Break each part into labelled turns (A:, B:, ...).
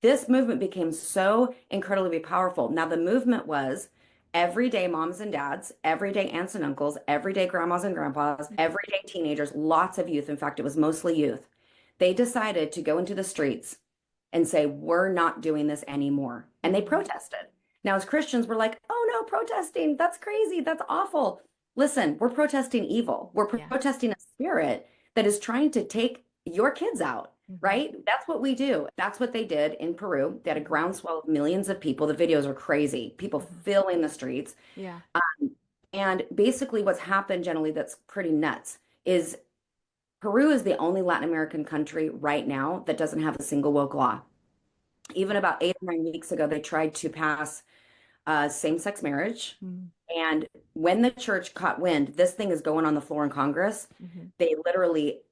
A: This movement became so incredibly powerful. Now, the movement was everyday moms and dads, everyday aunts and uncles, everyday grandmas and grandpas, everyday teenagers, lots of youth. In fact, it was mostly youth. They decided to go into the streets and say, we're not doing this anymore. And they protested. Now, as Christians, we're like, oh no, protesting, that's crazy, that's awful. Listen, we're protesting evil. We're
B: Yeah.
A: protesting a spirit that is trying to take your kids out, right? That's what we do. That's what they did in Peru. They had a groundswell of millions of people. The videos are crazy, people filling the streets.
B: Yeah.
A: And basically, what's happened generally that's pretty nuts is Peru is the only Latin American country right now that doesn't have a single woke law. Even about 8 or 9 weeks ago, they tried to pass same-sex marriage.
B: Mhm.
A: And when the church caught wind, this thing is going on the floor in Congress. They literally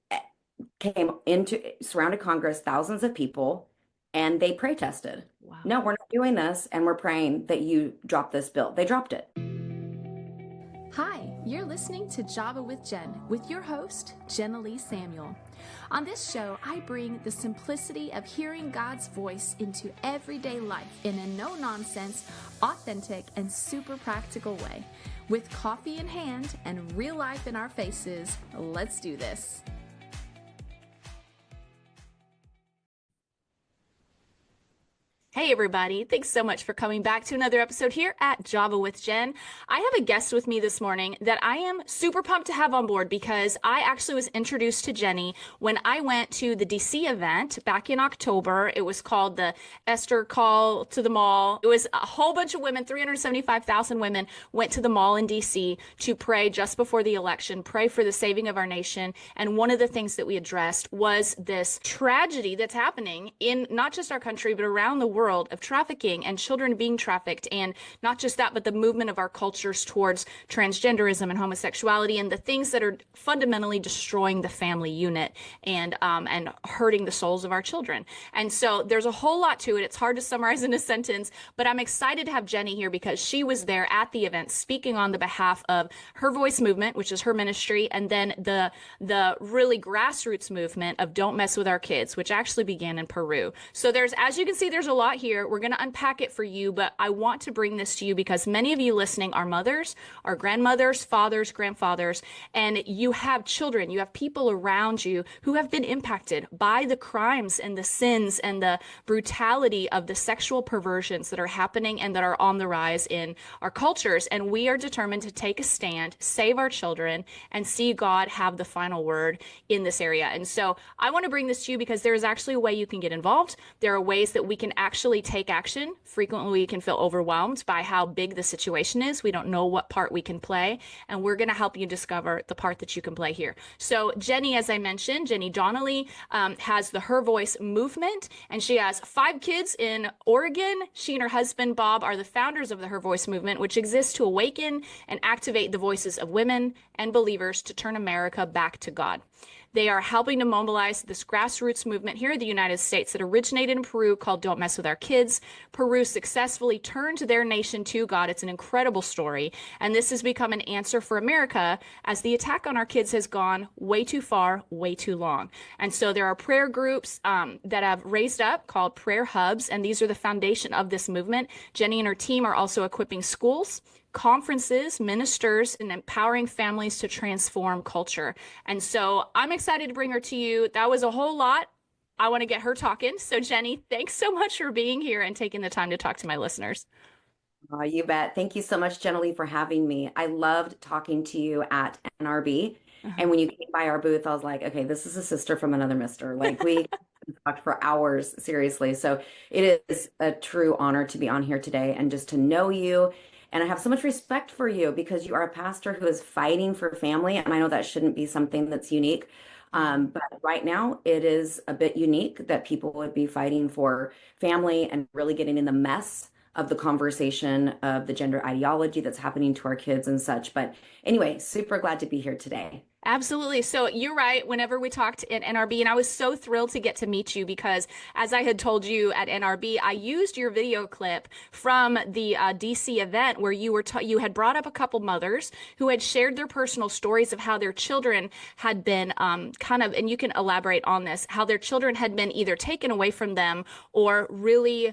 A: came into, surrounded Congress, thousands of people, and they protested.
B: Wow.
A: No, we're not doing this, and we're praying that you drop this bill. They dropped it.
B: Hi, you're listening to Java with Jen with your host, Jenny Samuel. On this show, I bring the simplicity of hearing God's voice into everyday life in a no-nonsense, authentic, and super practical way. With coffee in hand and real life in our faces, let's do this. Hey everybody, thanks so much for coming back to another episode here at Java with Jen. I have a guest with me this morning that I am super pumped to have on board because I actually was introduced to Jenny when I went to the DC event back in October. It was called the Esther Call to the Mall. It was a whole bunch of women, 375,000 women went to the mall in DC to pray just before the election, pray for the saving of our nation. And one of the things that we addressed was this tragedy that's happening in not just our country, but around the world of trafficking and children being trafficked. And not just that, but the movement of our cultures towards transgenderism and homosexuality and the things that are fundamentally destroying the family unit and hurting the souls of our children. And so there's a whole lot to it. It's hard to summarize in a sentence, but I'm excited to have Jenny here because she was there at the event speaking on the behalf of Her Voice movement, which is her ministry, and then the really grassroots movement of Don't Mess with Our Kids, which actually began in Peru. So there's, as you can see, there's a lot here. We're going to unpack it for you, but I want to bring this to you because many of you listening are mothers, are grandmothers, fathers, grandfathers, and you have children, you have people around you who have been impacted by the crimes and the sins and the brutality of the sexual perversions that are happening and that are on the rise in our cultures. And we are determined to take a stand, save our children, and see God have the final word in this area. And so I want to bring this to you because there is actually a way you can get involved. There are ways that we can actually take action. Frequently, we can feel overwhelmed by how big the situation is. We don't know what part we can play, and we're going to help you discover the part that you can play here. So Jenny, as I mentioned, Jenny Donnelly has the Her Voice movement, and she has 5 kids in Oregon. She and her husband, Bob, are the founders of the Her Voice movement, which exists to awaken and activate the voices of women and believers to turn America back to God. They are helping to mobilize this grassroots movement here in the United States that originated in Peru called Don't Mess with Our Kids. Peru successfully turned their nation to God. It's an incredible story. And this has become an answer for America as the attack on our kids has gone way too far, way too long. And so there are prayer groups that have raised up called prayer hubs. And these are the foundation of this movement. Jenny and her team are also equipping schools, conferences, ministers, and empowering families to transform culture. And so I'm excited to bring her to you. That was a whole lot. I want to get her talking. So Jenny, thanks so much for being here and taking the time to talk to my listeners.
A: Oh, you bet. Thank you so much, Jenny, for having me. I loved talking to you at NRB. And when you came by our booth, I was like, okay, this is a sister from another mister. Like we talked for hours, seriously. So it is a true honor to be on here today and just to know you. And I have so much respect for you because you are a pastor who is fighting for family. And I know that shouldn't be something that's unique. But right now it is a bit unique that people would be fighting for family and really getting in the mess of the conversation of the gender ideology that's happening to our kids and such. But anyway, super glad to be here today.
B: Absolutely. So you're right. Whenever we talked at NRB, and I was so thrilled to get to meet you because, as I had told you at NRB, I used your video clip from the DC event where you had brought up a couple mothers who had shared their personal stories of how their children had been and you can elaborate on this, how their children had been either taken away from them or really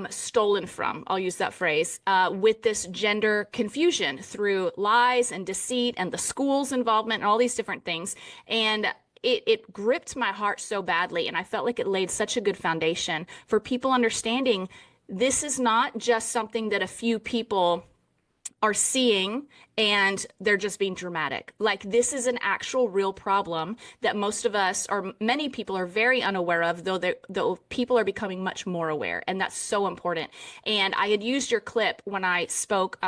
B: stolen from, I'll use that phrase, with this gender confusion through lies and deceit and the school's involvement and all these different things. And it gripped my heart so badly. And I felt like it laid such a good foundation for people understanding this is not just something that a few people are seeing and they're just being dramatic. Like this is an actual real problem that most of us or many people are very unaware of, though people are becoming much more aware. And that's so important. And I had used your clip when I spoke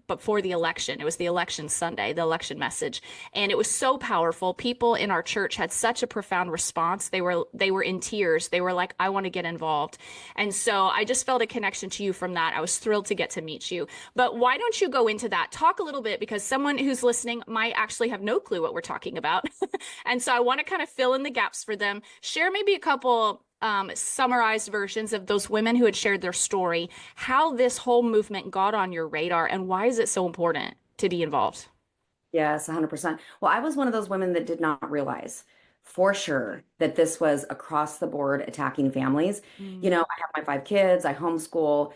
B: before the election. It was the election Sunday, the election message. And it was so powerful. People in our church had such a profound response. They were in tears. They were like, I want to get involved. And so I just felt a connection to you from that. I was thrilled to get to meet you. But why don't you go into that? Talk a little bit because someone who's listening might actually have no clue what we're talking about. And so I want to kind of fill in the gaps for them. Share maybe a couple summarized versions of those women who had shared their story, how this whole movement got on your radar, and why is it so important to be involved?
A: Yes, 100%. Well, I was one of those women that did not realize for sure that this was across the board attacking families. You
B: Mm.
A: know, I have my 5 kids, I homeschool.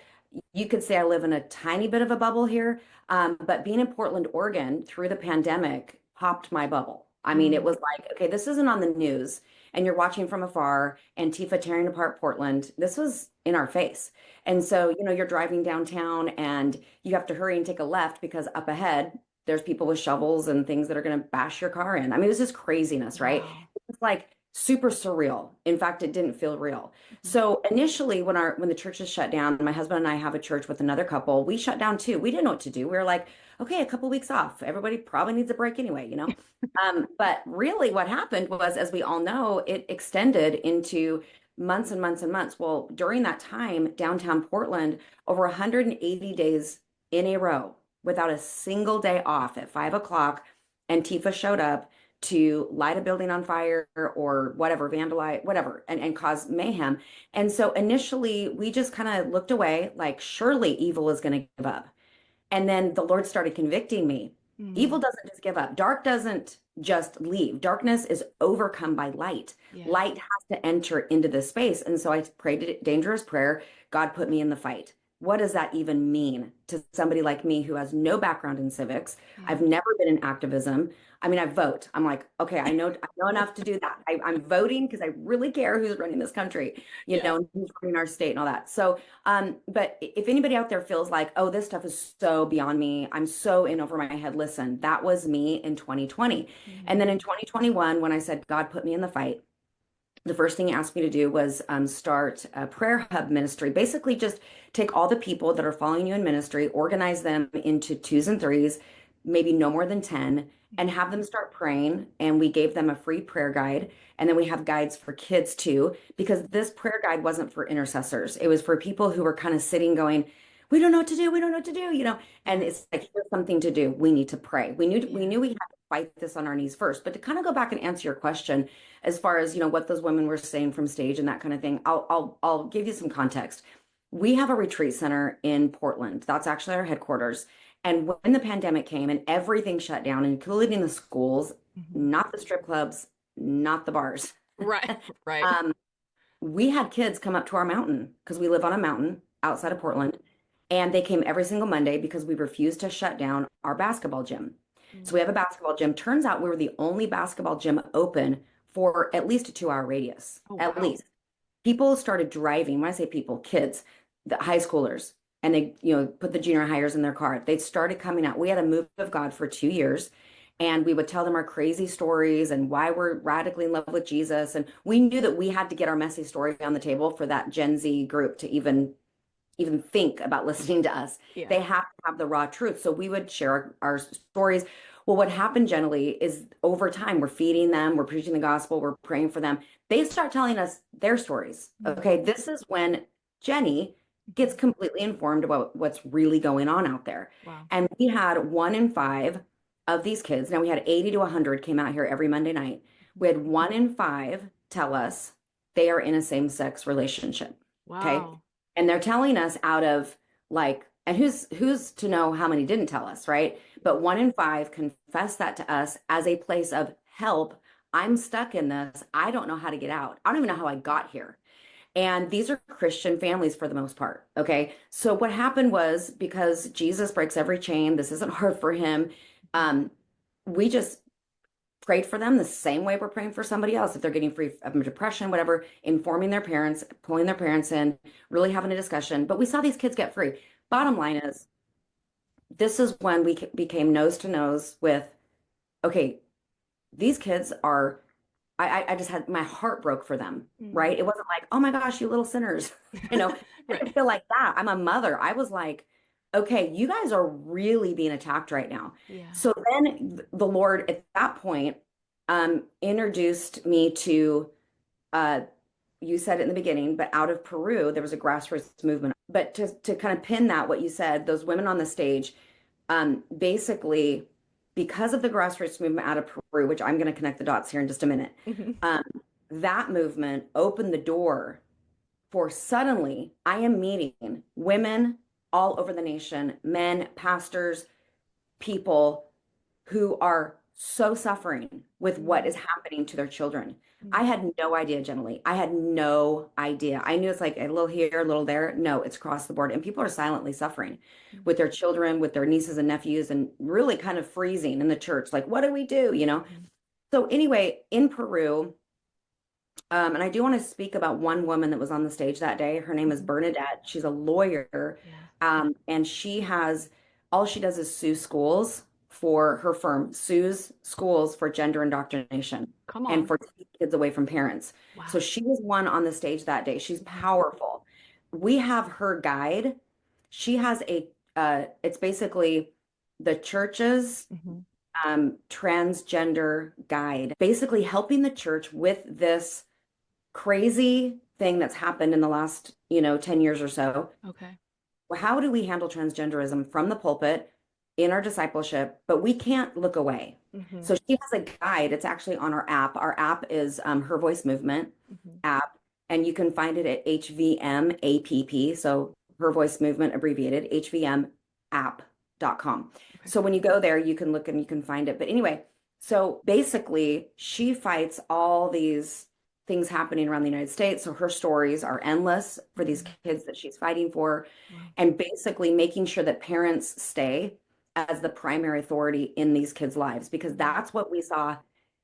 A: You could say I live in a tiny bit of a bubble here, but being in Portland, Oregon through the pandemic popped my bubble. I mean, it
B: Mm.
A: was like, okay, this isn't on the news, and you're watching from afar, Antifa tearing apart Portland. This was in our face. And so, you're driving downtown and you have to hurry and take a left because up ahead, there's people with shovels and things that are going to bash your car in. I mean, it was just craziness, right?
B: Wow.
A: It's like super surreal. In fact, it didn't feel real.
B: Mhm.
A: So initially, when the churches shut down, my husband and I have a church with another couple. We shut down too. We didn't know what to do. We were like, okay, a couple weeks off. Everybody probably needs a break anyway. But really, what happened was, as we all know, it extended into months and months and months. Well, during that time, downtown Portland, over 180 days in a row, without a single day off at 5 o'clock, Antifa showed up to light a building on fire or whatever, vandalize, whatever, and cause mayhem. And so initially, we just kind of looked away, like, surely evil is going to give up. And then the Lord started convicting me.
B: Mm.
A: Evil doesn't just give up. Dark doesn't just leave. Darkness is overcome by light.
B: Yeah.
A: Light has to enter into this space. And so I prayed a dangerous prayer. God put me in the fight. What does that even mean to somebody like me who has no background in civics?
B: Yeah.
A: I've never been in activism. I mean, I vote. I'm like, okay, I know enough to do that. I'm voting because I really care who's running this country,
B: Yeah.
A: and who's running our state and all that. So but if anybody out there feels like, oh, this stuff is so beyond me, I'm so in over my head, listen, that was me in 2020. And
B: Mm.
A: then in 2021, when I said, God put me in the fight, the first thing he asked me to do was start a prayer hub ministry. Basically, just take all the people that are following you in ministry, organize them into twos and threes, maybe no more than 10, and have them start praying. And we gave them a free prayer guide. And then we have guides for kids too, because this prayer guide wasn't for intercessors. It was for people who were kind of sitting going, we don't know what to do. We don't know what to do. And
B: Yeah.
A: it's like, here's something to do. We need to pray. We
B: Yeah.
A: knew we had to fight this on our knees first. But to kind of go back and answer your question, as far as what those women were saying from stage and that kind of thing, I'll give you some context. We have a retreat center in Portland. That's actually our headquarters. And when the pandemic came and everything shut down, including the schools,
B: Mhm.
A: not the strip clubs, not the bars,
B: Right. Right.
A: um, we had kids come up to our mountain because we live on a mountain outside of Portland. And they came every single Monday because we refused to shut down our basketball gym. So
B: Mm.
A: we have a basketball gym. Turns out we were the only basketball gym open for at least a 2 hour radius,
B: Oh,
A: at
B: wow.
A: least. People started driving. When I say people, kids, the high schoolers, and they, put the junior hires in their car. They started coming out. We had a move of God for 2 years, and we would tell them our crazy stories and why we're radically in love with Jesus. And we knew that we had to get our messy story on the table for that Gen Z group to even think about listening to us.
B: Yeah.
A: They have to have the raw truth. So we would share our stories. Well, what happened generally is over time, we're feeding them, we're preaching the gospel, we're praying for them. They start telling us their stories.
B: Mm.
A: Okay, this is when Jenny gets completely informed about what's really going on out there.
B: Wow.
A: And we had 1 in 5 of these kids, now we had 80 to 100 came out here every Monday night. We had 1 in 5 tell us they are in a same-sex relationship. Okay.
B: Wow.
A: And they're telling us out of like, and who's to know how many didn't tell us, right? But 1 in 5 confess that to us as a place of help. I'm stuck in this. I don't know how to get out. I don't even know how I got here. And these are Christian families for the most part. Okay. So what happened was because Jesus breaks every chain, this isn't hard for him. Um, we just prayed for them the same way we're praying for somebody else. If they're getting free of depression, whatever, informing their parents, pulling their parents in, really having a discussion. But we saw these kids get free. Bottom line is, this is when we became nose to nose with, okay, these kids are, I just had my heart broke for them,
B: Mm.
A: right? It wasn't like, oh my gosh, you little sinners. You know, I didn't
B: Right.
A: feel like that. I'm a mother. I was like, okay, you guys are really being attacked right now.
B: Yeah.
A: So then the Lord at that point introduced me to, uh, you said it in the beginning, but out of Peru, there was a grassroots movement. But to kind of pin that, what you said, those women on the stage, basically, because of the grassroots movement out of Peru, which I'm going to connect the dots here in just a minute,
B: Mhm.
A: um, that movement opened the door for suddenly I am meeting women all over the nation, men, pastors, people who are so suffering with what is
B: Mm.
A: happening to their children. I
B: Mm.
A: had no idea, generally. I had no idea. I knew it's like a little here, a little there. No, it's across the board. And people are silently suffering
B: Mm.
A: with their children, with their nieces and nephews, and really kind of freezing in the church. Like, what do we do? You know?
B: Mhm.
A: So, anyway, in Peru, and I do want to speak about one woman that was on the stage that day. Her name is
B: Mhm.
A: Bernadette. She's a lawyer,
B: Yeah.
A: and she has all she does is sue schools for her firm, sues schools for gender indoctrination
B: Come
A: and
B: on.
A: for taking kids away from parents. So
B: Wow.
A: she was one on the stage that day. She's
B: Mhm.
A: powerful. We have her guide. She has it's basically the church's
B: Mhm.
A: transgender guide, basically helping the church with this crazy thing that's happened in the last, 10 years or so.
B: Okay.
A: Well, how do we handle transgenderism from the pulpit in our discipleship, but we can't look away?
B: Mhm.
A: So she has a guide. It's actually on our app. Our app is Her Voice Movement
B: Mhm.
A: app, and you can find it at HVMAPP. So Her Voice Movement abbreviated, HVMapp.com.
B: Okay.
A: So when you go there, you can look and you can find it. But anyway, so basically, she fights all these things happening around the United States. So her stories are endless for these
B: Mhm.
A: kids that she's fighting for,
B: Wow.
A: and basically making sure that parents stay as the primary authority in these kids' lives, because
B: Mhm.
A: that's what we saw.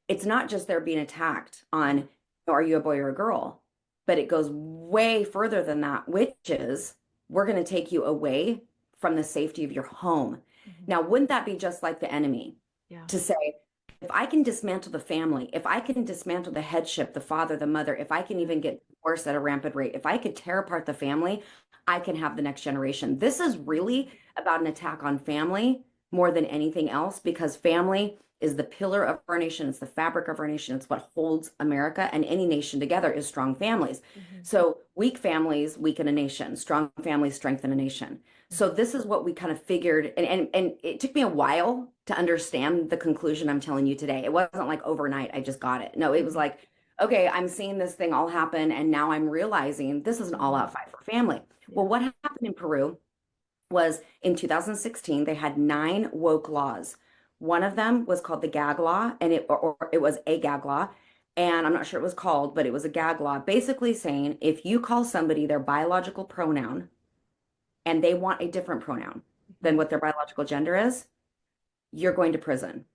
A: It's not just they're being attacked
B: Yeah.
A: on, are you a boy or a girl? But it goes way further than that, which is we're going to take you away from the safety of your home.
B: Mhm.
A: Now, wouldn't that be just like the enemy
B: Yeah.
A: to say, if I can dismantle the family, if I can dismantle the headship, the father, the mother, if I can
B: Yeah.
A: even get divorced at a rampant rate, if I could tear apart the family, I can have the next generation. This is
B: Mhm.
A: really about an attack on family more than anything else, because family is the pillar of our nation. It's the fabric of our nation. It's what holds America and any nation together is strong families.
B: Mhm.
A: So weak families weaken a nation. Strong families strengthen a nation. So
B: Mhm.
A: this is what we kind of figured, and it took me a while to understand the conclusion I'm telling you today. It wasn't like overnight I just got it. No, it was
B: Mhm.
A: like, okay, I'm seeing this thing all happen, and now I'm realizing this is an
B: Mhm.
A: all-out fight for family. Well,
B: Yeah.
A: what happened in Peru was in 2016, they had 9 woke laws. One of them was called the gag law, and or it was a gag law. And I'm not sure it was called, but it was a gag law, basically saying if you call somebody their biological pronoun and they want a different pronoun than
B: Mhm.
A: what their biological gender is, you're going to prison.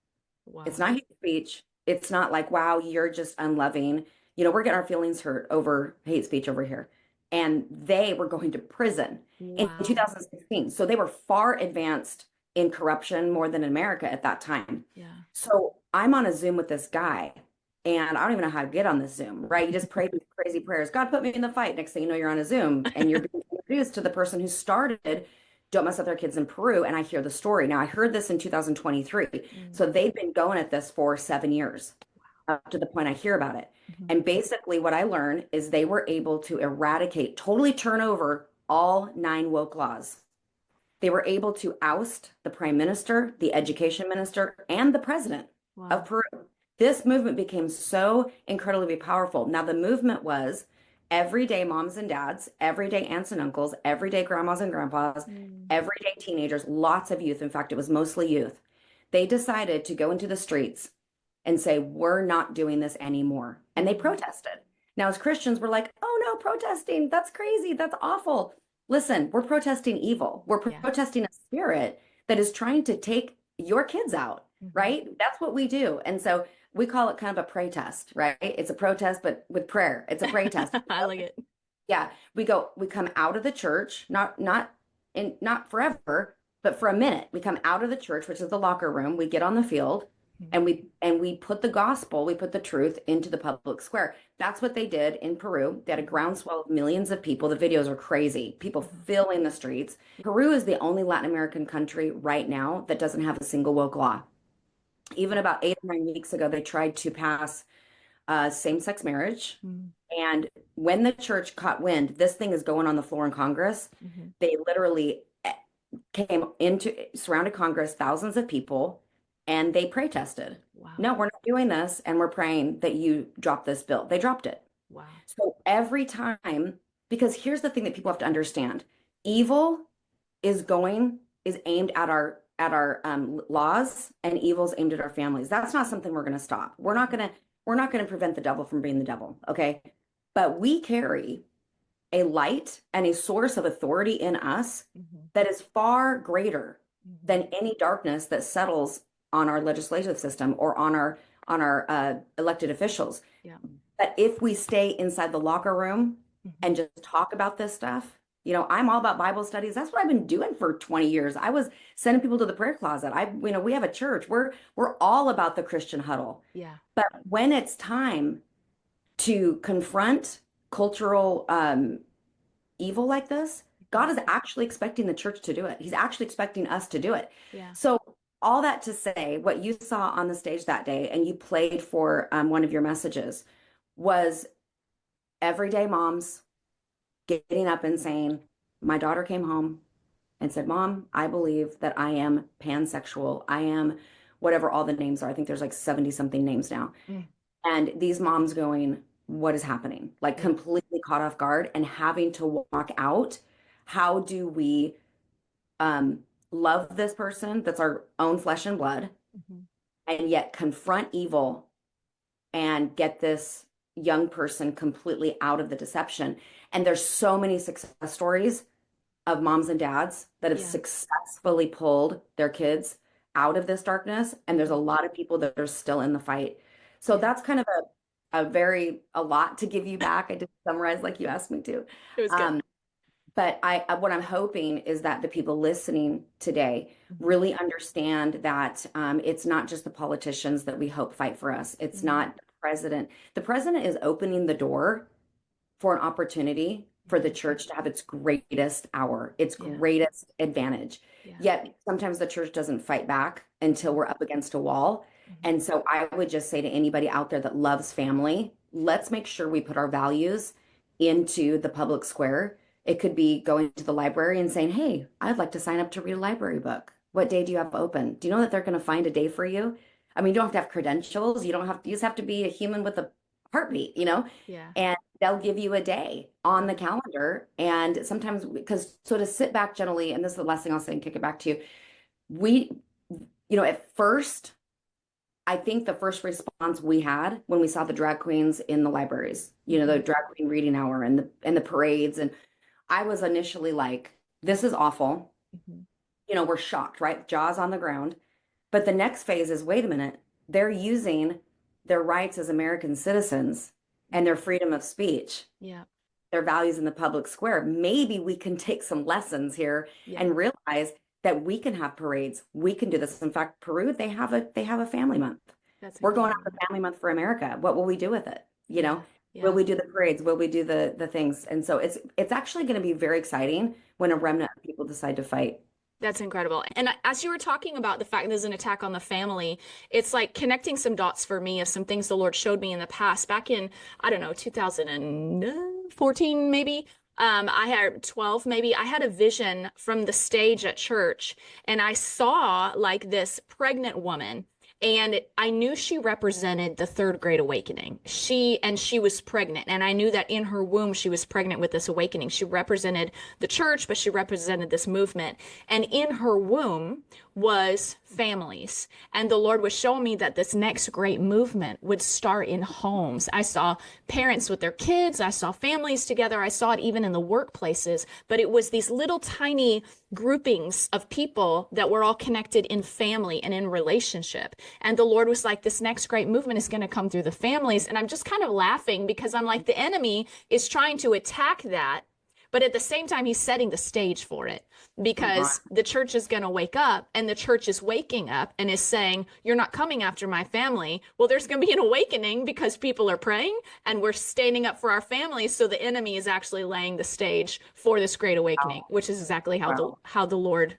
A: It's
B: Wow.
A: not hate speech. It's not like, wow, you're just unloving. We're getting our feelings hurt over hate speech over here. And they were going to prison in
B: Wow.
A: 2016. So they were far advanced in corruption more than in America at that time.
B: Yeah.
A: So I'm on a Zoom with this guy, and I don't even know how to get on this Zoom, right? You just pray these crazy prayers. God put me in the fight. Next thing you know, you're on a Zoom and you're being introduced to the person who started Don't Mess Up Their Kids in Peru. And I hear the story. Now, I heard this in 2023.
B: Mm.
A: So they've been going at this for 7 years up to the point I hear about it.
B: Mhm.
A: And basically, what I learned is they were able to eradicate, totally turn over all 9 woke laws. They were able to oust the prime minister, the education minister, and the president of
B: Wow.
A: Peru. This movement became so incredibly powerful. Now, the movement was everyday moms and dads, everyday aunts and uncles, everyday grandmas and grandpas,
B: Mm.
A: everyday teenagers, lots of youth. In fact, it was mostly youth. They decided to go into the streets and say, we're not doing this anymore. And they
B: Mhm.
A: protested. Now, as Christians, we're like, oh no, protesting, that's crazy, that's awful. Listen, we're protesting evil. We're
B: Yeah.
A: protesting a spirit that is trying to take your kids out,
B: Mhm.
A: right? That's what we do. And so we call it kind of a pray test, right? It's a protest, but with prayer. It's a pray test.
B: I like it.
A: Yeah, we come out of the church, not forever, but for a minute. We come out of the church, which is the locker room. We get on the field
B: Mhm.
A: and we put the gospel, we put the truth into the public square. That's what they did in Peru. They had a
B: Mhm.
A: groundswell of millions of people. The videos are crazy. People
B: Mhm.
A: filling the streets. Peru is the only Latin American country right now that doesn't have a single woke law. Even
B: Wow.
A: about 8 or 9 weeks ago, they tried to pass same-sex marriage.
B: Mhm.
A: And when the church caught wind, this thing is going on the floor in Congress.
B: Mhm.
A: They literally came into surrounded Congress, thousands of people, and they protested.
B: Wow.
A: No, we're not doing this, and we're praying that you drop this bill. They dropped it.
B: Wow.
A: So every time, because here's the thing that people have to understand: evil is aimed at our laws, and evil's aimed at our families. That's not something we're going to stop.
B: Mhm.
A: We're not going to prevent the devil from being the devil, okay? But we carry a light and a source of authority in us
B: Mhm.
A: that is far greater
B: Mhm.
A: than any darkness that settles on our legislative system or on our elected officials.
B: Yeah.
A: But if we stay inside the locker room
B: Mhm.
A: and just talk about this stuff, I'm all about Bible studies. That's what I've been doing for 20 years. I was sending people to the prayer closet. We have a church. We're all about the Christian huddle.
B: Yeah.
A: But when it's time to confront cultural evil like this,
B: Mhm.
A: God is actually expecting the church to do it. He's actually expecting us to do it.
B: Yeah.
A: So, all that to say, what you saw on the stage that day and you played for one of your messages was everyday moms getting up and saying, my daughter came home and said, Mom, I believe that I am pansexual. I am whatever all the names are. I think there's like 70 something names now.
B: Mm.
A: And these moms going, what is happening? Like
B: Yeah.
A: completely caught off guard and having to walk out. How do we um, love this person that's our own flesh and blood
B: Mhm.
A: and yet confront evil and get this young person completely out of the deception? And there's so many success stories of moms and dads that have
B: Yeah.
A: successfully pulled their kids out of this darkness. And there's a
B: Mhm.
A: lot of people that are still in the fight. So
B: Yeah.
A: that's kind of a lot to give you back. I did summarize like you asked me to.
B: It was good.
A: Um, but what I'm hoping is that the people listening today
B: Mhm.
A: really understand that it's not just the politicians that we hope fight for us. It's
B: Mhm.
A: not the president. The president is opening the door for an opportunity for the
B: Mhm.
A: church to have its greatest hour, its
B: Yeah.
A: greatest advantage.
B: Yeah.
A: Yet sometimes the church doesn't fight back until
B: Mhm.
A: we're up against a wall.
B: Mhm.
A: And so I would just say to anybody out there that loves family, let's make sure we put our values into the public square. It could be going to the library and saying, hey, I'd like to sign up to read a library book. What day do you have open? Do you know that they're going to find a day for you? I mean, you don't have to have credentials. You just have to be a human with a heartbeat.
B: Yeah.
A: And they'll give you a day on the
B: Yeah.
A: calendar. And sometimes, because so to sit back generally, and this is the last thing I'll say and kick it back to you, we, at first, I think the first response we had when we saw the drag queens in the libraries, the
B: Mhm.
A: drag queen reading hour and the parades, and I was initially like, this is awful.
B: Mhm.
A: We're shocked, right? Jaws on the ground. But the next phase is, wait a minute, they're using their rights as American citizens and
B: Mhm.
A: their freedom of speech,
B: Yeah.
A: their values in the public square. Maybe we can take some lessons here
B: Yeah.
A: and realize that we can have parades. We can do this. In fact, Peru, they have a family month.
B: That's
A: We're going after
B: incredible.
A: family month for America. What will we do with it?
B: Yeah.
A: Will
B: Yeah.
A: we do the parades? Will we do the things? And so it's actually going to be very exciting when a
B: Yeah.
A: remnant of people decide to fight.
B: That's incredible. And as you were talking about the fact there's an attack on the family, it's like connecting some dots for me of some things the Lord showed me in the past. Back in, I don't know, 2014 maybe. I had 12 maybe. I had a vision from the stage at church, and I saw like this pregnant woman. And I knew she represented the third great awakening. She was pregnant. And I knew that in her womb, she was pregnant with this awakening. She represented the church, but she represented this movement. And in her womb was families. And the Lord was showing me that this next great movement would start in homes. I saw parents with their kids. I saw families together. I saw it even in the workplaces, but it was these little tiny groupings of people that were all connected in family and in relationship. And the Lord was like, this next great movement is going to come through the families. And I'm just kind of laughing because I'm like, the enemy is trying to attack that. But at the same time, he's setting the stage for it because the church is going to wake up, and the church is waking up and is saying, you're not coming after my family. Well, there's going to be an awakening because people are praying and we're standing up for our families. So the enemy is actually laying the stage for this great awakening,
A: Wow.
B: which is exactly
A: Wow.
B: how the Lord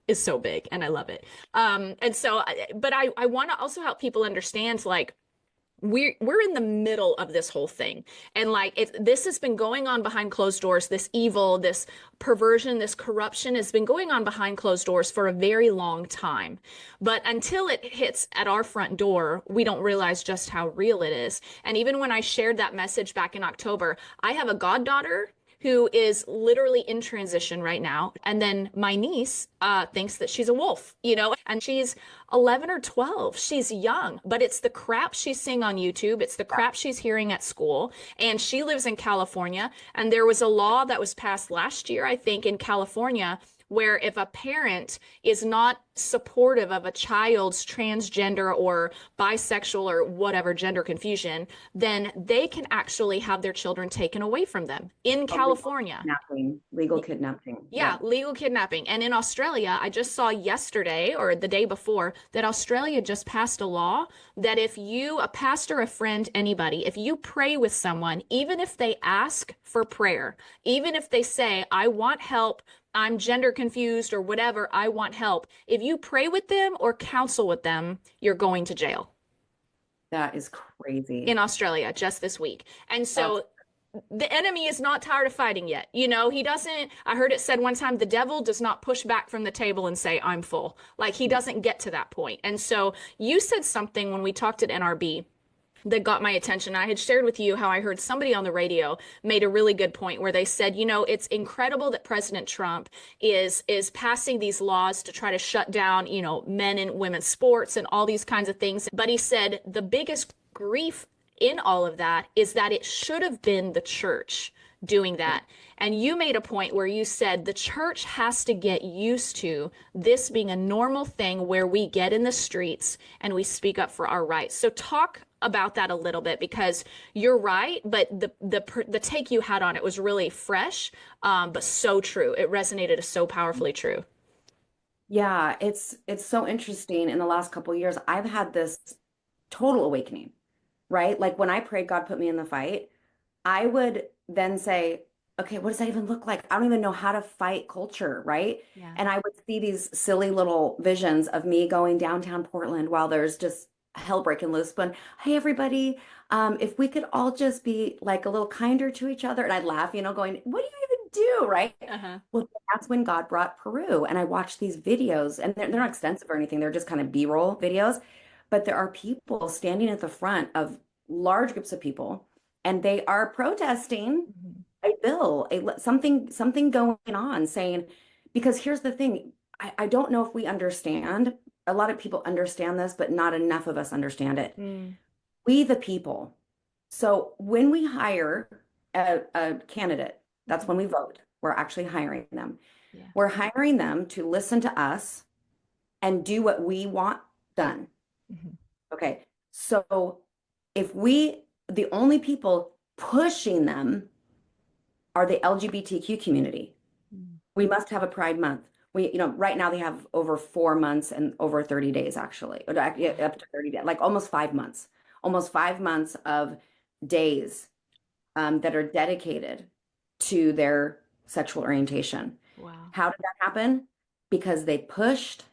B: is so big, and I love it. And so, but I want to also help people understand, like, we're in the middle of this whole thing, and like this has been going on behind closed doors. This evil, this perversion, this corruption has been going on behind closed doors for a very long time, but until it hits at our front door, we don't realize just how real it is. And even when I shared that message back in October, I have a goddaughter who is literally in transition right now. And then my niece thinks that she's a wolf, and she's 11 or 12. She's young, but it's the crap she's seeing on YouTube. It's the crap she's hearing at school. And she lives in California. And there was a law that was passed last year, I think, in California, where if a parent is not supportive of a child's transgender or bisexual or whatever gender confusion, then they can actually have their children taken away from them in
A: Legal
B: California.
A: kidnapping. Legal kidnapping.
B: Yeah,
A: Yep.
B: legal kidnapping. And in Australia, I just saw yesterday or the day before that Australia just passed a law that if you, a pastor, a friend, anybody, if you pray with someone, even if they ask for prayer, even if they say, I want help, I'm gender confused or whatever, I want help, if you pray with them or counsel with them, you're going to jail
A: That is crazy.
B: in Australia just this week. And
A: That's
B: so the enemy is not tired of fighting yet. He doesn't, I heard it said one time, the devil does not push back from the table and say, I'm full. Like he doesn't get to that point. And so you said something when we talked at NRB that got my attention. I had shared with you how I heard somebody on the radio made a really good point where they said, it's incredible that President Trump is passing these laws to try to shut down, men and women's sports and all these kinds of things. But he said the biggest grief in all of that is that it should have been the church doing that. And you made a point where you said the church has to get used to this being a normal thing where we get in the streets and we speak up for our rights. So talk about that a little bit, because you're right, but the take you had on it was really fresh, but so true. It resonated as so powerfully true.
A: yeah, it's so interesting. In the last couple of years, I've had this total awakening, right? Like when I prayed God put me in the fight, I would then say, okay, what does that even look like? I don't even know how to fight culture, right?
B: Yeah.
A: And I would see these silly little visions of me going downtown Portland while there's just hell breaking loose. But hey, everybody, if we could all just be like a little kinder to each other. And I'd laugh, going, what do you even do, right?
B: Uh-huh.
A: Well, that's when God brought Peru. And I watched these videos, and they're not extensive or anything. They're just kind of B-roll videos. But there are people standing at the front of large groups of people, and they are protesting
B: Mhm.
A: a bill, something going on, saying, because here's the thing, I don't know if we understand. A lot of people understand this, but not enough of us understand it.
B: Mm.
A: We, the people. So when we hire a candidate, that's when we vote. We're actually hiring them.
B: Yeah.
A: We're hiring them to listen to us and do what we want done.
B: Mhm.
A: Okay. So if the only people pushing them are the LGBTQ community,
B: Mm.
A: we must have a Pride Month. Right now they have over 4 months and over 30 days, actually,
B: Wow.
A: up to 30 days, like almost 5 months of days that are dedicated to their sexual orientation.
B: Wow.
A: How did that happen? Because they pushed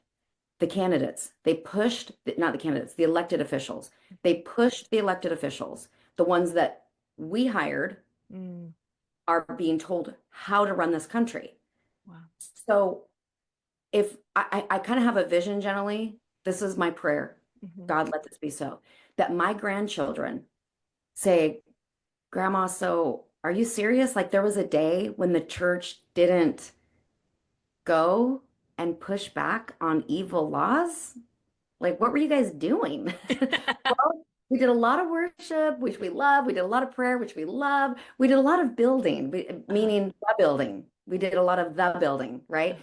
A: the candidates. They pushed, not the candidates, the elected officials. They pushed the elected officials, the ones that we hired,
B: Mm.
A: are being told how to run this country.
B: Wow.
A: So if I kind of have a vision generally, this is my prayer.
B: Hmm.
A: God, let this be so, that my grandchildren say, Grandma, so are you serious? Like there was a day when the church didn't go and push back on evil laws? Like, what were you guys doing? Well, we did a lot of worship, which we love. We did a lot of prayer, which we love. We did a lot of building,
B: Uh-huh.
A: meaning the building. We did a lot of the building, right?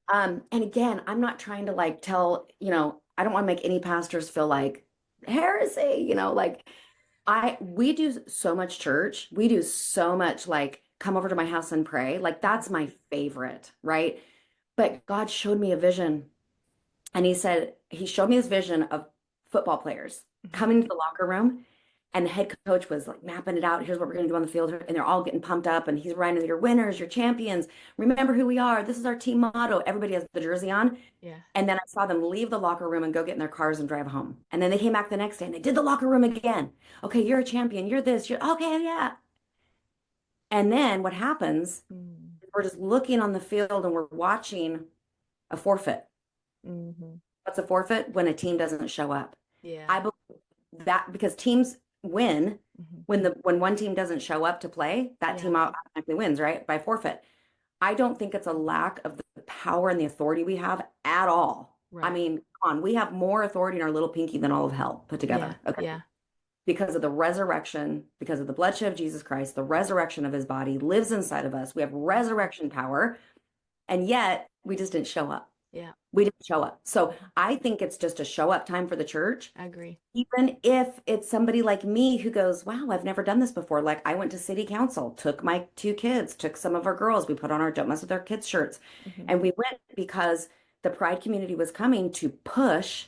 B: Uh-huh.
A: And again, I'm not trying to like tell, I don't want to make any pastors feel like heresy, like we do so much church. We do so much like come over to my house and pray. Like that's my favorite, right? But God showed me a vision and he showed me this vision of football players
B: Mhm.
A: coming to the locker room and the head coach was like mapping it out. Here's what we're going to do on the field. And they're all getting pumped up. And he's writing, you're winners, you're champions. Remember who we are. This is our team motto. Everybody has the jersey on.
B: Yeah.
A: And then I saw them leave the locker room and go get in their cars and drive home. And then they came back the next day and they did the locker room again. Okay, you're a champion. You're this. You're okay. Yeah. And then what happens,
B: Mm.
A: we're just looking on the field and we're watching a forfeit.
B: Hmm.
A: What's a forfeit? When a team doesn't show up.
B: Yeah.
A: I believe that because teams win
B: Hmm.
A: when one team doesn't show up to play, that
B: Yeah.
A: team automatically wins, right? By forfeit. I don't think it's a lack of the power and the authority we have at all. I
B: Right.
A: mean, come on, we have more authority in our little pinky than all of hell put
B: Yeah.
A: together. Okay.
B: Yeah.
A: Because of the resurrection, because of the bloodshed of Jesus Christ, the resurrection of his body lives inside of us. We have resurrection power, and yet we just didn't show up.
B: Yeah.
A: We didn't show up. So I think it's just a show up time for the church.
B: I agree.
A: Even if it's somebody like me who goes, wow, I've never done this before. Like I went to city council, took my two kids, took some of our girls, we put on our Don't Mess with Our Kids shirts.
B: Hmm.
A: And we went because the Pride community was coming to push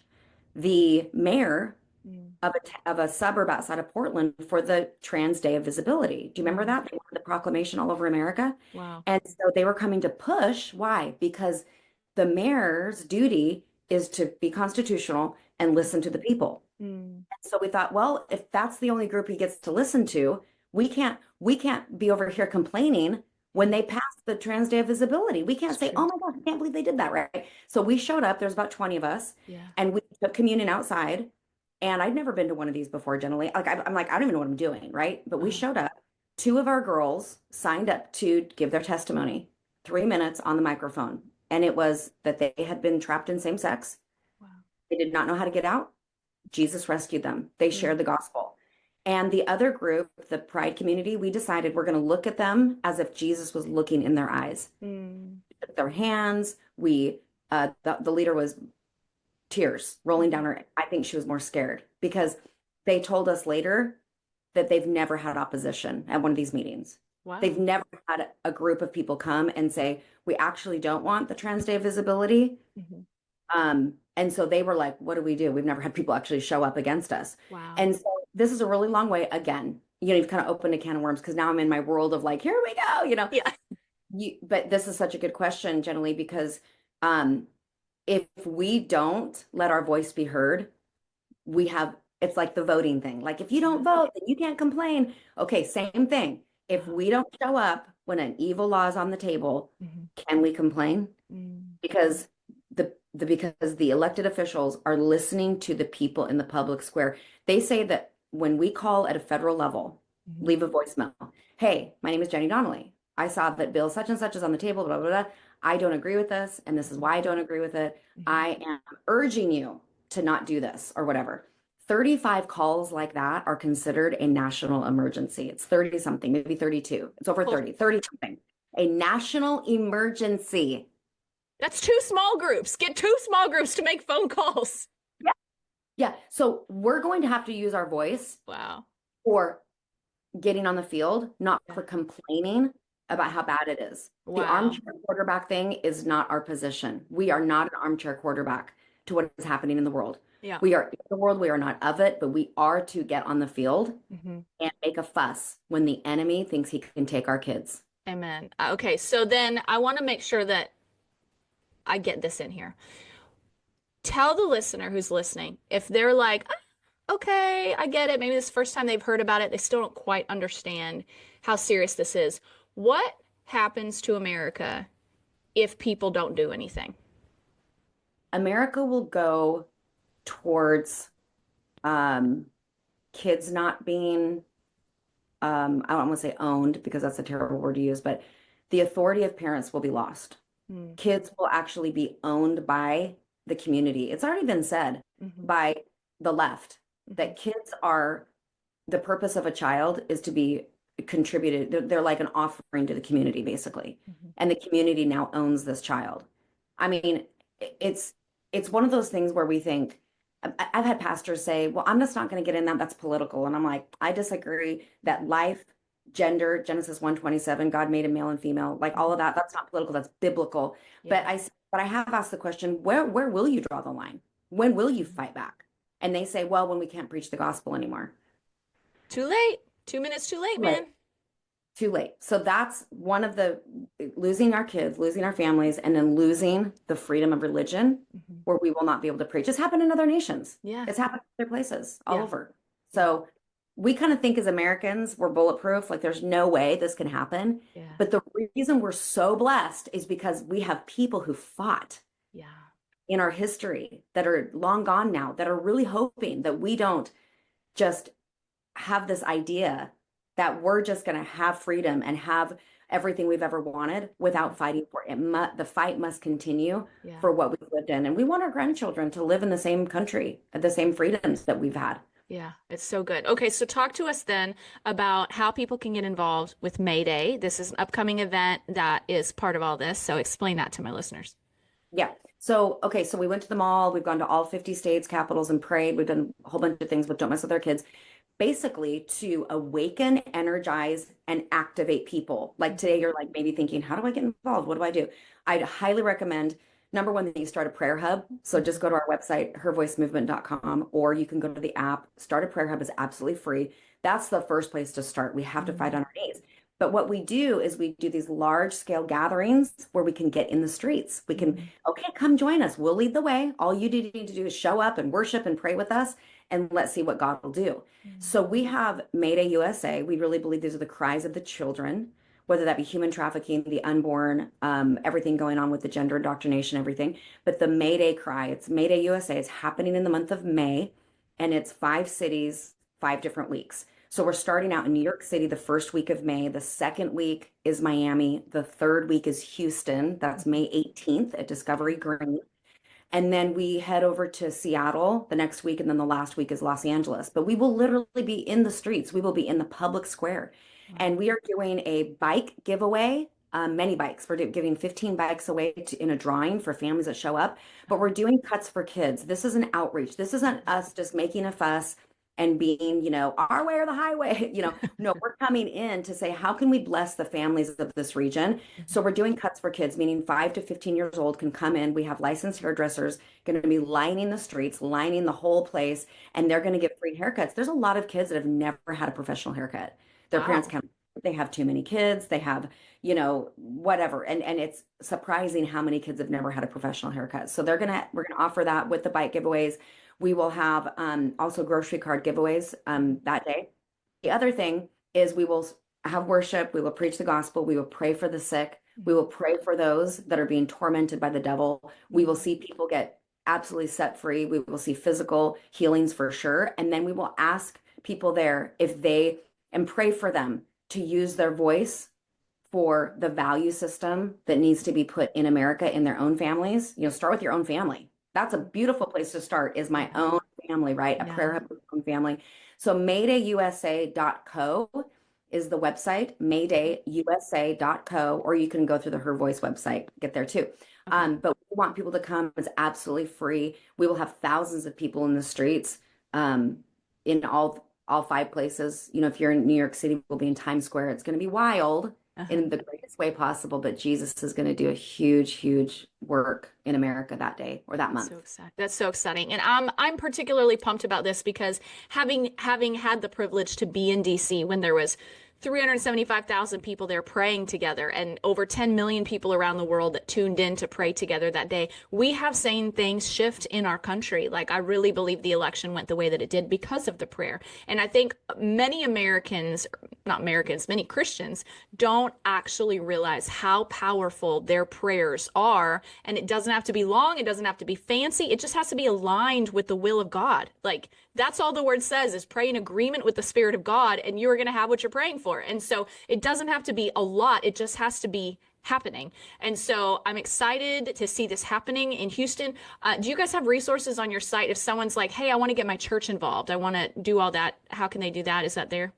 A: the mayor
B: Mm.
A: of a suburb outside of Portland for the Trans Day of Visibility. Do you remember
B: Mm.
A: that? They wanted the proclamation all over America.
B: Wow.
A: And so they were coming to push. Why? Because the mayor's duty is to be constitutional and listen to the people.
B: Mm.
A: So we thought, well, if that's the only group he gets to listen to, we can't be over here complaining when
B: Yeah.
A: they pass the Trans Day of Visibility. We
B: It's
A: can't say,
B: true.
A: oh my God, I can't believe they did that, right? So we showed up, there's about 20 of us,
B: Yeah.
A: and we took communion outside. And I'd never been to one of these before, generally. Like I'm like, I don't even know what I'm doing, right? But we
B: Uh-huh.
A: showed up. Two of our girls signed up to give their testimony, 3 minutes on the microphone. And it was that they had been trapped in same sex.
B: Wow.
A: They did not know how to get out. Jesus rescued them. They shared
B: Mm.
A: the gospel. And the other group, the Pride community, we decided we're going to look at them as if Jesus was looking in their eyes.
B: Mm.
A: Took their hands. The leader was tears rolling down
B: Mhm.
A: her. I think she was more scared because they told us later that they've never had opposition at one of these meetings. They've
B: Wow.
A: never had a group of people come and say, we actually don't want the Trans Day of Visibility.
B: Hmm.
A: And so they were like, what do we do? We've never had people actually show up against us.
B: Wow.
A: And so this is a really long way. Again, you've kind of opened a can of worms because now I'm in my world of like, here we go.
B: Yeah.
A: But this is such a good question, Jenny, because um, if we don't let our voice be heard, it's like the voting thing. Like if you
B: Yeah.
A: don't vote, then you can't complain. Okay, same thing. If
B: Uh-huh.
A: we don't show up when an evil law is on the table,
B: Hmm.
A: can we complain?
B: Mm.
A: Because because the elected officials are listening to the people in the public square. They say that when we call at a federal level,
B: Hmm.
A: leave a voicemail. Hey, my name is Jenny Donnelly. I saw that bill such and such is on the table, blah, blah, blah. I don't agree with this, and this is why I don't agree with it.
B: Hmm.
A: I am urging you to not do this or whatever. 35 calls like that are considered a national emergency. It's 30 something, maybe 32. It's over
B: Oh,
A: 30 something. A national emergency.
B: that's two small groups. Get two small groups to make phone calls.
A: Yeah. Yeah. So we're going to have to use our voice
B: Wow.
A: for getting on the field, not
B: Yeah.
A: for complaining about how bad it is. The
B: Wow.
A: armchair quarterback thing is not our position. We are not an armchair quarterback to what is happening in the world.
B: Yeah.
A: We are in the world, we are not of it, but we are to get on the field
B: Hmm.
A: and make a fuss when the enemy thinks he can take our kids.
B: Amen. Okay, so then I want to make sure that I get this in here. Tell the listener who's listening, if they're like, "Ah, okay, I get it. Maybe this is the first time they've heard about it. They still don't quite understand how serious this is. What happens to America if people don't do anything?
A: America will go towards um, kids not being, I don't want to say owned because that's a terrible word to use, but the authority of parents will be lost.
B: Mm.
A: Kids will actually be owned by the community. It's already been said
B: Hmm.
A: by the left
B: Hmm.
A: that kids are the purpose of a child is to be contributed. They're like an offering to the community, basically.
B: Hmm.
A: And the community now owns this child. I mean, it's it's one of those things where we think I've had pastors say, "Well, I'm just not going to get in that. That's political." And I'm like, I disagree that life, gender, Genesis 1:27, God made a male and female, like all
B: Hmm.
A: of that, that's not political, that's biblical. But
B: Yeah.
A: I have asked the question, where will you draw the line? When will you fight back? And they say, well, when we can't preach the gospel anymore.
B: Too late. 2 minutes too late,
A: Right.
B: man.
A: Too late. So that's one of the losing our kids, losing our families, and then losing the freedom of religion
B: Hmm.
A: where we will not be able to preach. It's happened in other nations.
B: Yeah.
A: It's happened in other places all
B: Yeah.
A: over.
B: Yeah.
A: So we kind of think as Americans, we're bulletproof. Like there's no way this can happen.
B: Yeah.
A: But the reason we're so blessed is because we have people who fought
B: Yeah.
A: in our history that are long gone now, that are really hoping that we don't just have this idea that we're just going to have freedom and have everything we've ever wanted without fighting for it. The fight must continue
B: Yeah.
A: for what we've lived in. And we want our grandchildren to live in the same country, the same freedoms that we've had.
B: Yeah, it's so good. Okay, so talk to us then about how people can get involved with May Day. This is an upcoming event that is part of all this, so explain that to my listeners.
A: Yeah. So, okay, so we went to the mall. We've gone to all 50 states, capitals, and prayed. We've done a whole bunch of things with Don't Mess with Our Kids, basically to awaken, energize, and activate people. Like today,
B: Mhm.
A: you're like maybe thinking, how do I get involved? What do I do? I'd highly recommend number one, that you start a prayer hub. So just
B: Mhm.
A: go to our website, hervoicemovement.com, or you can go to the app. Start a prayer hub is absolutely free. That's the first place to start. We have to fight on
B: Mhm.
A: our knees. But what we do is we do these large scale gatherings where we can get in the streets. We can,
B: Mhm.
A: okay, come join us. We'll lead the way. All you need to do is show up and worship and pray with us, and let's see what God will do.
B: Mhm.
A: So we have MayDay USA. We really believe these are the cries of the children, whether that be human trafficking, the unborn, everything going on with the gender indoctrination, everything. But the MayDay cry, it's MayDay USA. It's happening in the month of May, and it's 5 cities, 5 different weeks. So we're starting out in New York City the first week of May. The second week is Miami. The third week is Houston. That's
B: Mhm.
A: May 18th at Discovery
B: Okay.
A: Green. And then we head over to Seattle the next week, and then the last week is Los Angeles. But we will literally be in the streets. We will be in the public square.
B: Wow.
A: And we are doing a bike giveaway, many bikes. We're giving 15 bikes away in a drawing for families that show up. But we're
B: Uh-huh.
A: doing cuts for kids. This is an outreach. This isn't
B: Mhm.
A: us just making a fuss and being, our way or the highway. No, we're coming in to say, how can we bless the families of this region? So
B: Mhm.
A: we're doing cuts for kids, meaning 5 to 15 years old can come in. We have licensed hairdressers going to be lining the streets, lining the whole place, and they're going to get free haircuts. There's a lot of kids that have never had a professional haircut. Their parents
B: Wow.
A: can't, they have too many kids, they have, whatever. And it's surprising how many kids have never had a professional haircut. So we're gonna offer that with the bike giveaways. We will have also grocery card giveaways
B: Mhm.
A: that day. The other thing is we will have worship, we will preach the gospel, we will pray for the sick, we
B: Mhm.
A: will pray for those that are being tormented by the devil. We will
B: Mhm.
A: see people get absolutely set free. We will see physical healings for sure. And then we will ask people there if they and pray for them to use their voice for the value system that needs to be put in America in their own families. Start with your own family. That's a beautiful place to start, is my
B: Yeah.
A: own family, right? A
B: Yeah.
A: prayer hub with your own family. So maydayusa.co is the website,
B: Okay.
A: maydayusa.co, or you can go through the Her Voice website, get there too.
B: Okay.
A: But we want people to come. It's absolutely free. We will have thousands of people in the streets, um, in all 5 places. If you're in New York City, we'll be in Times Square. It's going to be wild
B: Uh-huh.
A: in the greatest way possible, but Jesus is going to do a huge, huge work in America that day or that
B: That's so
A: month.
B: exciting. That's so exciting. And I'm particularly pumped about this because having had the privilege to be in DC when there was 375,000 people there praying together, and over 10 million people around the world that tuned in to pray together that day. We have seen things shift in our country. Like, I really believe the election went the way that it did because of the prayer. And I think many Americans, not Americans, many Christians don't actually realize how powerful their prayers are. And it doesn't have to be long. It doesn't have to be fancy. It just has to be aligned with the will of God. Like, that's all the word says, is pray in agreement with the Spirit of God, and you're going to have what you're praying for. And so it doesn't have to be a lot. It just has to be happening. And so I'm excited to see this happening in Houston. Do you guys have resources on your site? If someone's like, hey, I want to get my church involved, I want to do all that, how can they do that? Is that there?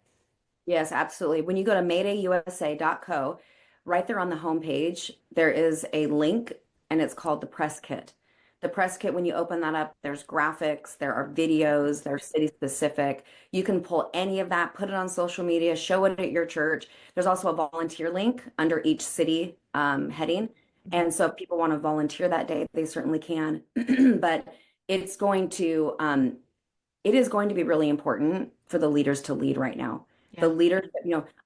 A: Yes, absolutely. When you go to maydayusa.co, right there on the homepage, there is a link and it's called the press kit. The press kit, when you open that up, there's graphics, there are videos, they're city specific. You can pull any of that, put it on social media, show it at your church. There's also a volunteer link under each city heading. And so if people want to volunteer that day, they certainly can. But it's going to it is going to be really important for the leaders to lead right now. The
B: Yeah.
A: leaders,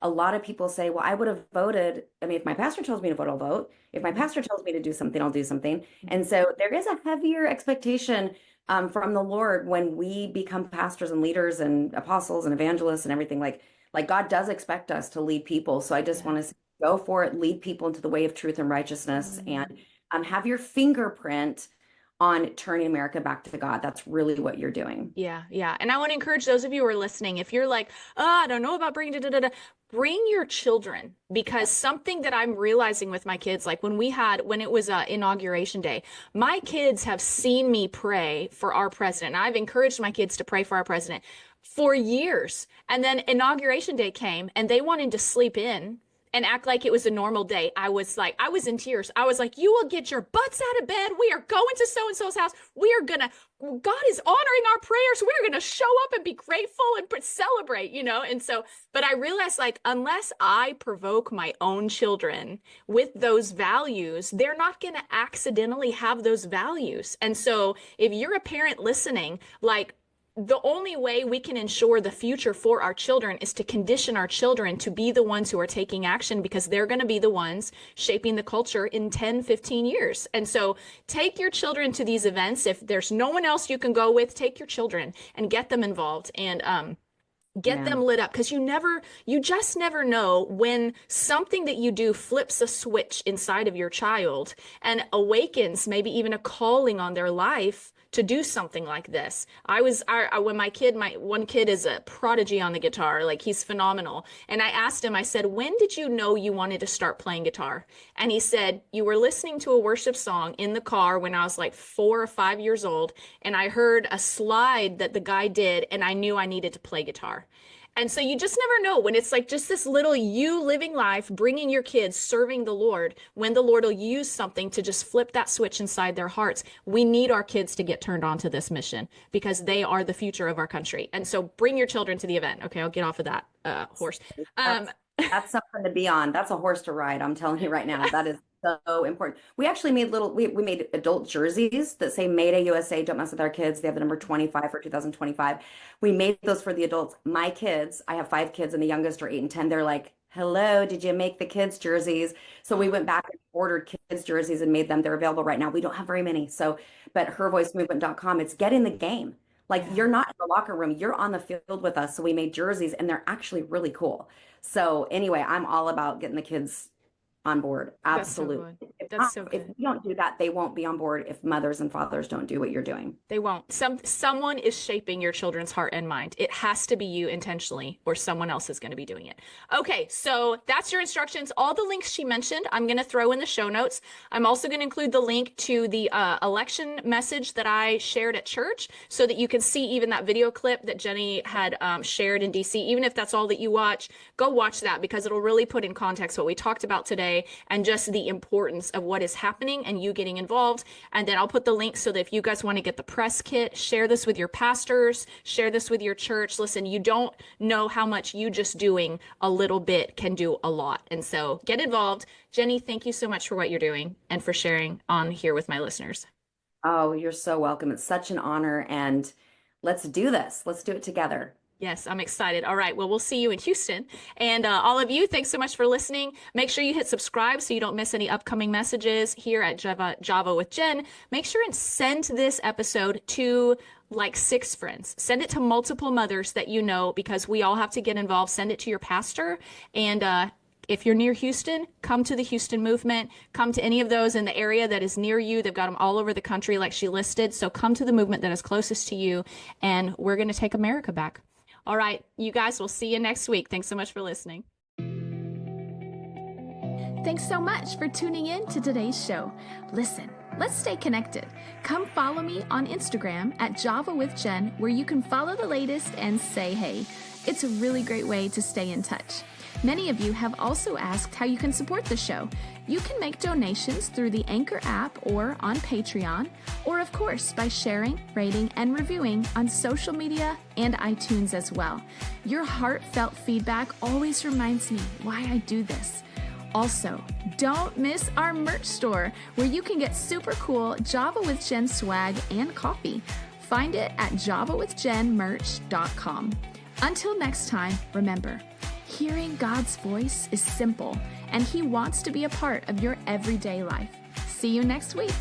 A: a lot of people say, well, I would have voted. I mean, if my pastor tells me to vote, I'll vote. If my pastor tells me to do something, I'll do something. And so there is a heavier expectation from the Lord when we become pastors and leaders and apostles and evangelists and everything. Like God does expect us to lead people. So I just
B: Yeah.
A: want to go for it, lead people into the way of truth and righteousness, and have your fingerprint on turning America back to God. That's really what you're doing.
B: Yeah, yeah. And I want to encourage those of you who are listening, if you're like, oh, I don't know about bringing da, da, da, da, bring your children, because something that I'm realizing with my kids, like when it was inauguration day, my kids have seen me pray for our president. I've encouraged my kids to pray for our president for years. And then inauguration day came and they wanted to sleep in and act like it was a normal day. I was in tears. I was like, you will get your butts out of bed. We are going to so and so's house. God is honoring our prayers. We're going to show up and be grateful and celebrate, And so, but I realized, like, unless I provoke my own children with those values, they're not going to accidentally have those values. And so if you're a parent listening, like, the only way we can ensure the future for our children is to condition our children to be the ones who are taking action, because they're going to be the ones shaping the culture in 10, 15 years. And so take your children to these events. If there's no one else you can go with, take your children and get them involved and get them
A: Amen.
B: lit up, because you just never know when something that you do flips a switch inside of your child and awakens maybe even a calling on their life to do something like this. When my one kid is a prodigy on the guitar, like, he's phenomenal. And I asked him, I said, when did you know you wanted to start playing guitar? And he said, you were listening to a worship song in the car when I was like 4 or 5 years old. And I heard a slide that the guy did, and I knew I needed to play guitar. And so you just never know when it's like just this little you living life, bringing your kids, serving the Lord, when the Lord will use something to just flip that switch inside their hearts. We need our kids to get turned on to this mission, because they are the future of our country. And so bring your children to the event. Okay, I'll get off of that horse. Um,
A: That's something to be on. That's a horse to ride. I'm telling you right now. That is so important. We actually made we made adult jerseys that say MayDay USA, don't mess with our kids. They have the number 25 for 2025. We made those for the adults. My kids, I have 5 kids and the youngest are 8 and 10. They're like, hello, did you make the kids jerseys? So we went back and ordered kids jerseys and made them. They're available right now. We don't have very many. So, but hervoicemovement.com, it's get in the game. Like,
B: yeah.
A: you're not in the locker room, you're on the field with us. So we made jerseys and they're actually really cool. So anyway, I'm all about getting the kids on board.
B: That's so
A: Absolutely.
B: good.
A: If
B: That's
A: not,
B: so
A: if
B: good.
A: you don't do that, they won't be on board if mothers and fathers don't do what you're doing.
B: They won't. Someone is shaping your children's heart and mind. It has to be you intentionally, or someone else is going to be doing it. Okay, so that's your instructions. All the links she mentioned, I'm going to throw in the show notes. I'm also going to include the link to the election message that I shared at church, so that you can see even that video clip that Jenny had shared in DC. Even if that's all that you watch, go watch that, because it'll really put in context what we talked about today and just the importance of what is happening and you getting involved. And then I'll put the link so that if you guys want to get the press kit, share this with your pastors, share this with your church. Listen, you don't know how much you just doing a little bit can do a lot. And so get involved. Jenny, thank you so much for what you're doing and for sharing on here with my listeners.
A: Oh, you're so welcome. It's such an honor. And let's do this. Let's do it together.
B: Yes, I'm excited. All right. Well, we'll see you in Houston. And all of you, thanks so much for listening. Make sure you hit subscribe so you don't miss any upcoming messages here at Java with Jen. Make sure and send this episode to like 6 friends. Send it to multiple mothers that you know, because we all have to get involved. Send it to your pastor. And if you're near Houston, come to the Houston movement. Come to any of those in the area that is near you. They've got them all over the country, like she listed. So come to the movement that is closest to you, and we're going to take America back. All right, you guys, we'll see you next week. Thanks so much for listening.
C: Thanks so much for tuning in to today's show. Listen, let's stay connected. Come follow me on Instagram at Java with Jen, where you can follow the latest and say hey. It's a really great way to stay in touch. Many of you have also asked how you can support the show. You can make donations through the Anchor app or on Patreon, or of course by sharing, rating, and reviewing on social media and iTunes as well. Your heartfelt feedback always reminds me why I do this. Also, don't miss our merch store, where you can get super cool Java with Jen swag and coffee. Find it at javawithjenmerch.com. Until next time, remember, hearing God's voice is simple, and He wants to be a part of your everyday life. See you next week.